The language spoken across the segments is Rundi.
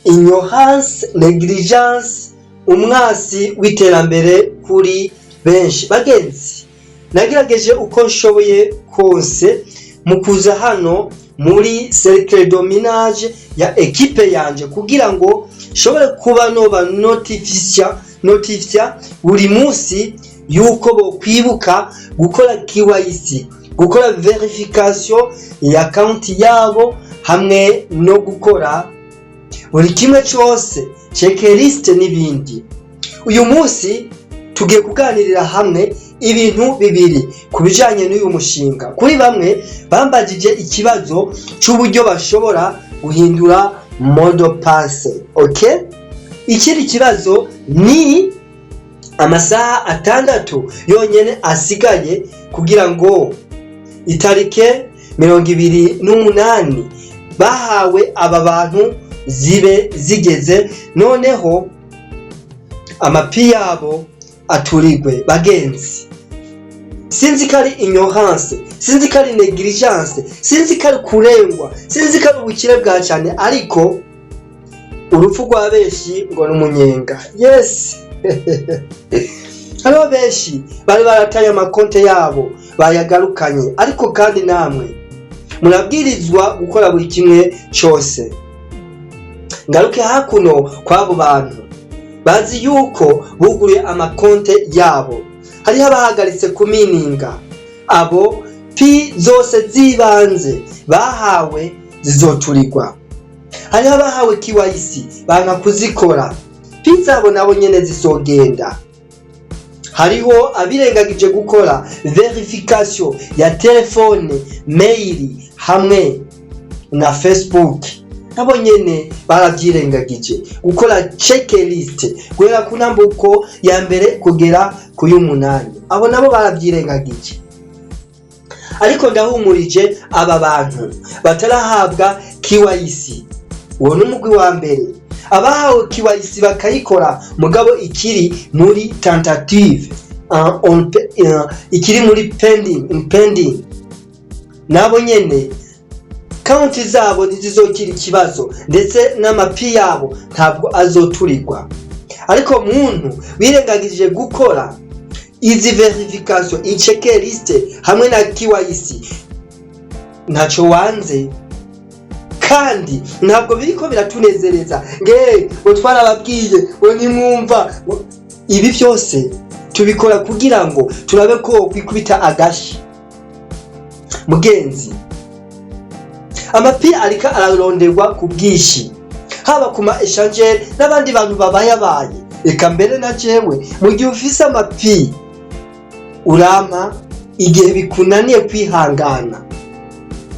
ignorance, negligence, umwasi w'iterambere kuri benshi. Bagenzi, nagerageje uko nshoboye kose mu kuza hano muri cercle dominage ya equipe yanje kugira ngo shobore kuba noba notifia buri munsi yuko bo kwibuka gukora KYC, gukora verification ya account yabo hamwe no gukora buri kimwe cyose checklist n'ibindi. Uyu munsi tugiye kuganirira hamwe ibintu bibiri kubijanye n'uyu mushinga. Kuri bamwe bambajije ikibazo cy'uburyo bashobora guhindura mode passe. Okay? Ikindi kibazo ni amasaha 6 yonyene asigaye kugira ngo itarike 28 bahawe aba bantu zibe zigeze, noneho amapi yabo aturigwe. Bagenzi, sinzi kari ignorance, sinzi kari negligence, sinzi kari kurengwa, sinzi kari ubukire bwa cyane, ariko urupfu rwa benshi ngo n'umunyenga. Yes. Halo benshi bari barataye amakonte yabo bayagarukanye, ariko kandi namwe murabwirizwa gukora buri kimwe cyose. Ngaruke hakuno kwabo bantu bazi yuko buguruye amakonte yabo, hariho abahagaritse kumininga. Abo pi zose zibanze bahawe zizoturirwa. Hariho abahawe KYC banga kuzikora, pi zabo nabo nyene zisogenda. Hariho abirengagije gukora verification ya telefone, mail hamwe na Facebook, nabo nyene barabyirengagije gukora checklist guhera ku ntambuko ya mbere kugera ku y'umunani. Abo nabo barabyirengagije, ariko ndahumurije aba bantu batarahabwa KYC. Uwo n'umugwi wa mbere. Abahawe KYC bakayikora mugabo ikiri muri tentative, ikiri muri pending, nabo nyene kaunti zabo nizizokira ikibazo ndetse n'amapi yabo ntabwo azoturirwa. Ariko muntu birengagije gukora izi verification, checklist hamwe na KYC, ntaco wanze kandi ntabwo biriko biratunezereza. Utwara ababwiye we nimwumva. Ibi byose tubikora kugira ngo turabe ko kwikubita agashi. Mugenzi, amapi arika araronderwa ku bwishi, haba kuma échanger n'abandi bantu babayabaye. Eka mbere na jewe mu gihe ufise amapi urama igihe bikunaniye kwihangana,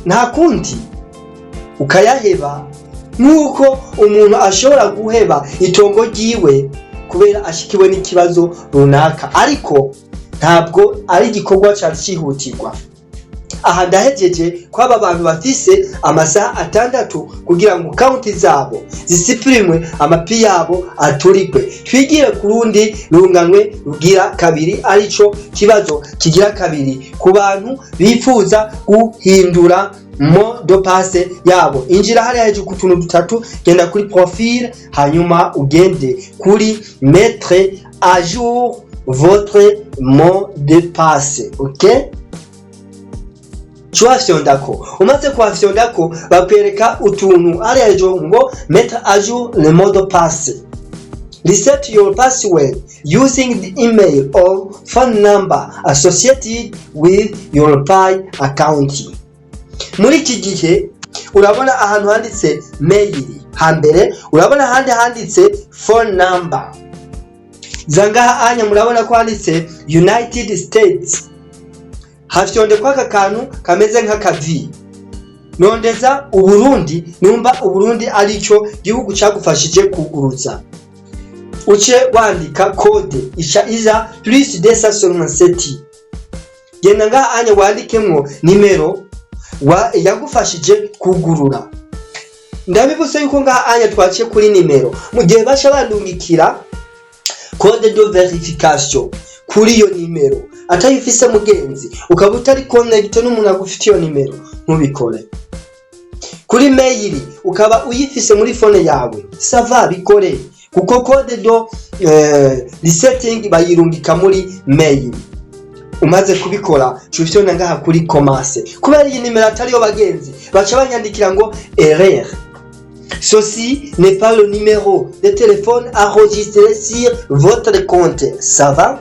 nta kundi ukayaheba, nuko umuntu ashobora guheba itongo ryiwe kubera ashikiwe n'ikibazo runaka, ariko ntabwo ari igikorwa cyihutirwa. Aha ndahejeje kwaba bantu bafise amasaha 6 kugira ngo kaunti zabo zisiprimwe, amapi yabo aturigwe. Twigire kurundi runganwe rugira kabiri, arico kibazo kigira kabiri ku bantu bifuza guhindura mode passe yabo. Injira hali hejuru ku tuntu dutatu, genda kuri profil, hanyuma ugende kuri mettre à jour votre mot de passe. Okay? Chwafyondako. Umaze kwafyondako bakwereka utuntu ari hejuru ngo mettre à jour le mot de passe. Reset your password using the email or phone number associated with your Pi account. Muri iki gihe urabona ahantu handitse mail hambere, urabona handi handitse phone number. Zangaha anya murabona ko handitse United States. Hafyonde kwa kantu kameze nk'akavi. Nondeza Uburundi, numba Uburundi arico gihugu cyagufashije kuguruza. Uce wandika code isha iza plus 267. Genda ngaha anya wandikemwo nimero yagufashije kugurura. Ndabibuse yuko ngaha anya twaciye kuri nimero. Mu gihe basha bandungikira code de verification kuri iyo nimero, atayifise mugenzi ukaba utari connect n'umuntu agufite iyo nimero, ntubikore. kuri mail ukaba uyifise muri phone yawe sava bikore kuko code do resetting bayirungika muri mail. Umaze kubikora cyufyona ngaha kuri commence kubera iyi nimero atariyo bagenzi baca banyandikira ngo erreur. Ceci n'est pas le numéro de téléphone enregistré sur votre compte. Ça va?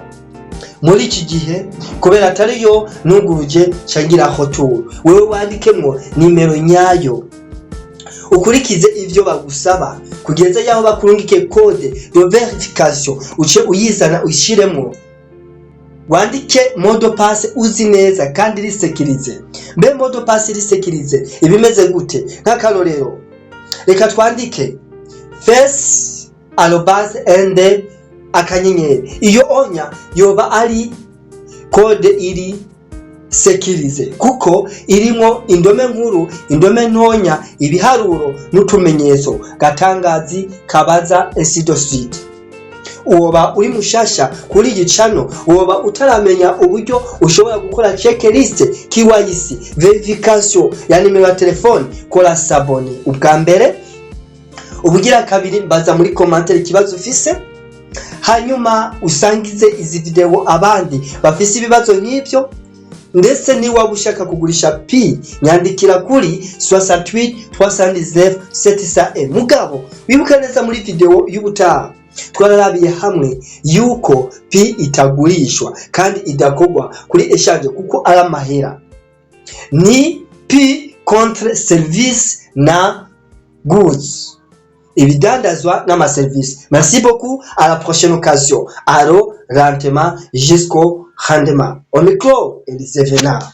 Muri iki gihe kubera atariyo nuguje cangira hoto wewe wandikemwo nimero nyayo ukurikize ivyo bagusaba kugeza yaho bakurungike code de verification uce uyizana uyishiremwo wandike mode passe uzi neza kandi risekirize. Mbe mode passe risekirize ibimeze gute? Nk'akarorero reka twandike face@nd akanyenyeri, iyo onya yoba ari code iri sekirize kuko irimo indome nkuru, indome ntonya, ibiharuro n'utumenyetso gatangazi kabaza ainsi de suite. Uwoba uri mushasha kuri igicano, uwoba utaramenya uburyo ushobora gukora checklist KYC verification ya nimero ya telefone, kora sabone ubwa mbere. Ubugira kabiri baza muri commentaire ikibazo ufise, hanyuma usangize izi video abandi bafise ibibazo nk'ibyo. Ndetse ni waba ushaka kugurisha Pi nyandikira kuri 68 319 700. Mugabo wibuka neza muri video y'ubutaha twararabiye hamwe yuko Pi itagurishwa kandi idakogwa kuri exchange kuko ari amahera. Ni Pi contre service na goods, ibidandazwa n'ama service. Merci beaucoup, à la prochaine occasion. Allo lentement jusqu'au rendement. Au micro, Elise Venard.